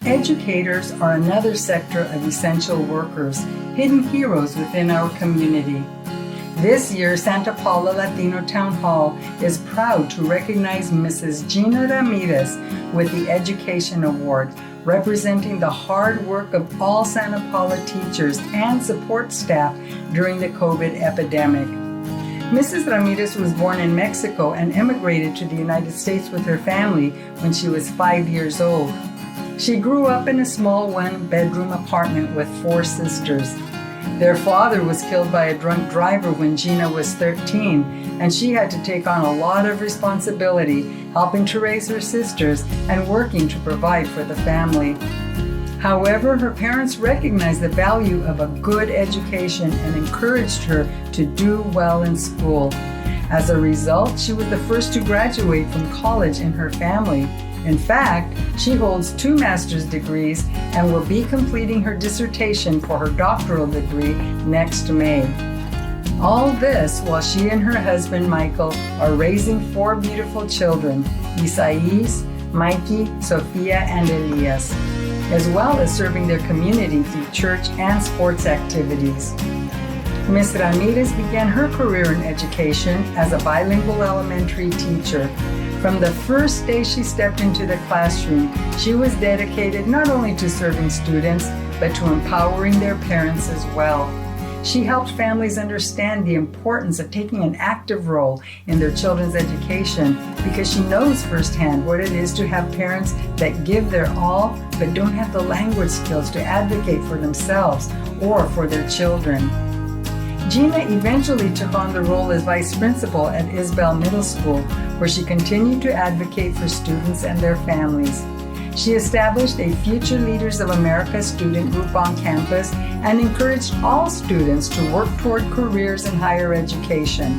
Educators are another sector of essential workers, hidden heroes within our community. This year, Santa Paula Latino Town Hall is proud to recognize Mrs. Gina Ramirez with the Education Award, representing the hard work of all Santa Paula teachers and support staff during the COVID epidemic. Mrs. Ramirez was born in Mexico and immigrated to the United States with her family when she was 5 years old. She grew up in a small one-bedroom apartment with 4 sisters. Their father was killed by a drunk driver when Gina was 13, and she had to take on a lot of responsibility, helping to raise her sisters and working to provide for the family. However, her parents recognized the value of a good education and encouraged her to do well in school. As a result, she was the first to graduate from college in her family. In fact, she holds 2 master's degrees and will be completing her dissertation for her doctoral degree next May. All this while she and her husband Michael are raising 4 beautiful children, Isais, Mikey, Sophia, and Elias, as well as serving their community through church and sports activities. Ms. Ramirez began her career in education as a bilingual elementary teacher. From the first day she stepped into the classroom, she was dedicated not only to serving students, but to empowering their parents as well. She helped families understand the importance of taking an active role in their children's education because she knows firsthand what it is to have parents that give their all but don't have the language skills to advocate for themselves or for their children. Gina eventually took on the role as vice principal at Isabel Middle School, where she continued to advocate for students and their families. She established a Future Leaders of America student group on campus and encouraged all students to work toward careers in higher education.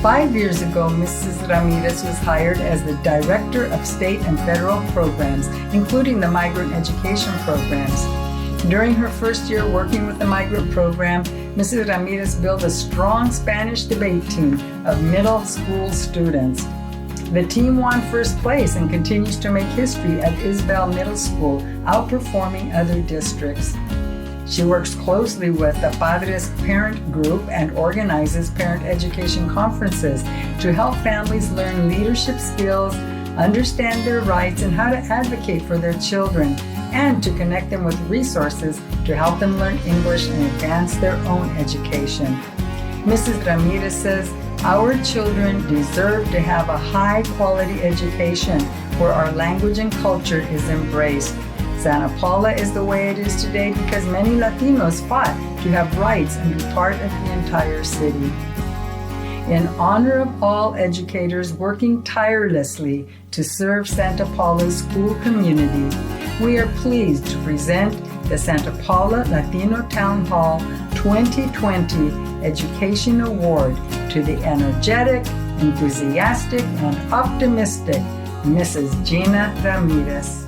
5 years ago, Mrs. Ramirez was hired as the Director of State and Federal Programs, including the Migrant Education Programs. During her first year working with the migrant program, Mrs. Ramirez built a strong Spanish debate team of middle school students. The team won first place and continues to make history at Isabel Middle School, outperforming other districts. She works closely with the Padres Parent Group and organizes parent education conferences to help families learn leadership skills, understand their rights, and how to advocate for their children, and to connect them with resources to help them learn English and advance their own education. Mrs. Ramirez says, "Our children deserve to have a high-quality education where our language and culture is embraced. Santa Paula is the way it is today because many Latinos fought to have rights and be part of the entire city." In honor of all educators working tirelessly to serve Santa Paula's school community, we are pleased to present the Santa Paula Latino Town Hall 2020 Education Award to the energetic, enthusiastic, and optimistic Mrs. Gina Ramirez.